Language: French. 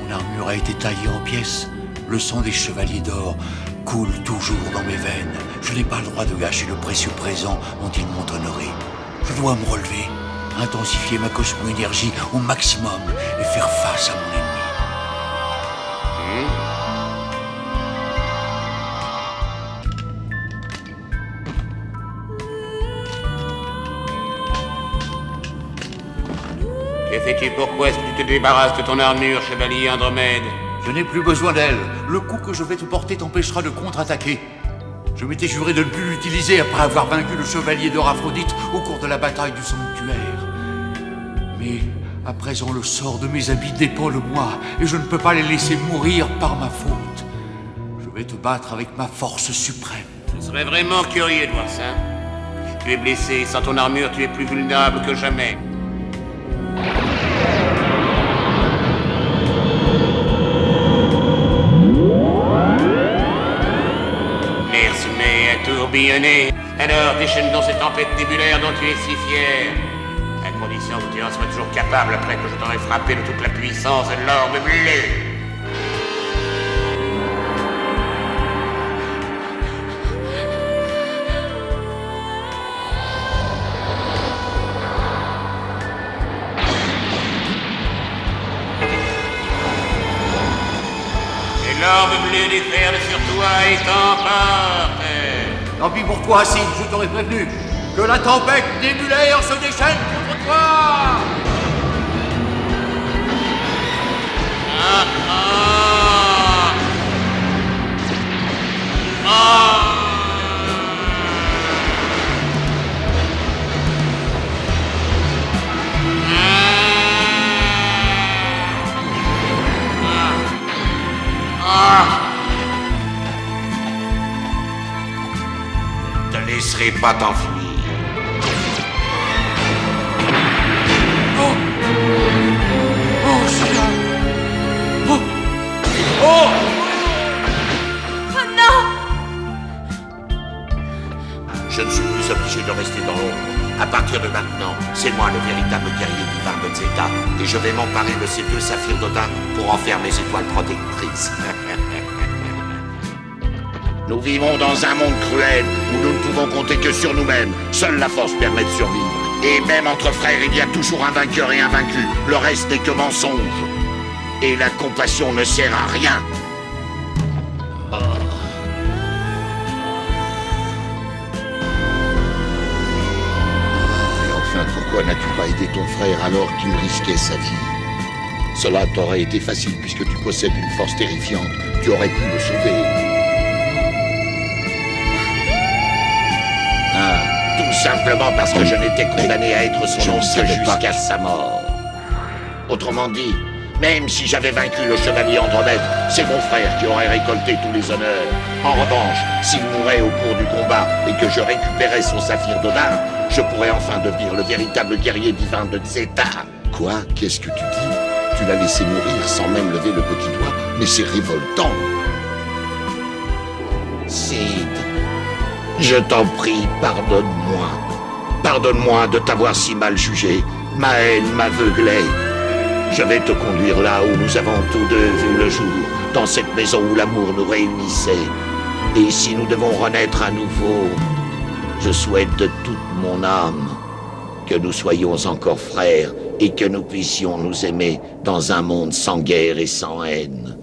Mon armure a été taillée en pièces. Le sang des chevaliers d'or coule toujours dans mes veines. Je n'ai pas le droit de gâcher le précieux présent dont ils m'ont honoré. Je dois me relever, intensifier ma cosmo-énergie au maximum et faire face à mon ennemi. Que fais-tu? Pourquoi est-ce que tu te débarrasses de ton armure, chevalier Andromède? Je n'ai plus besoin d'elle. Le coup que je vais te porter t'empêchera de contre-attaquer. Je m'étais juré de ne plus l'utiliser après avoir vaincu le chevalier d'or Aphrodite au cours de la bataille du sanctuaire. Mais à présent le sort de mes habits dépend de moi et je ne peux pas les laisser mourir par ma faute. Je vais te battre avec ma force suprême. Je serais vraiment curieux de voir ça. Tu es blessé, sans ton armure tu es plus vulnérable que jamais. Tourbillonner. Alors déchaîne donc cette tempête nébulaire dont tu es si fier. À condition que tu en sois toujours capable après que je t'aurai frappé de toute la puissance de l'orbe bleu. Et l'orbe bleu du fer sur toi est emporté. Tant pis pour toi, Sid, je t'aurais prévenu. Que la tempête nébulaire se déchaîne contre toi. Je ne laisserai pas t'enfuir. Oh, Shia. Oh, oh. Oh non! Je ne suis plus obligé de rester dans l'ombre. À partir de maintenant, c'est moi le véritable guerrier divin de Zeta, et je vais m'emparer de ces deux saphirs d'Odin pour en faire mes étoiles protectrices. Nous vivons dans un monde cruel où nous ne pouvons compter que sur nous-mêmes. Seule la force permet de survivre. Et même entre frères, il y a toujours un vainqueur et un vaincu. Le reste n'est que mensonge. Et la compassion ne sert à rien. Et enfin, pourquoi n'as-tu pas aidé ton frère alors qu'il risquait sa vie? Cela t'aurait été facile puisque tu possèdes une force terrifiante. Tu aurais pu le sauver. Tout simplement parce que je n'étais condamné à être son oncle jusqu'à sa mort. Autrement dit, même si j'avais vaincu le chevalier Andromède, c'est mon frère qui aurait récolté tous les honneurs. En revanche, s'il mourait au cours du combat et que je récupérais son saphir d'Odin, je pourrais enfin devenir le véritable guerrier divin de Zeta. Quoi? Qu'est-ce que tu dis? Tu l'as laissé mourir sans même lever le petit doigt? Mais c'est révoltant. Sid, je t'en prie, pardonne-moi. Pardonne-moi de t'avoir si mal jugé. Ma haine m'aveuglait. Je vais te conduire là où nous avons tous deux vu le jour, dans cette maison où l'amour nous réunissait. Et si nous devons renaître à nouveau, je souhaite de toute mon âme que nous soyons encore frères et que nous puissions nous aimer dans un monde sans guerre et sans haine.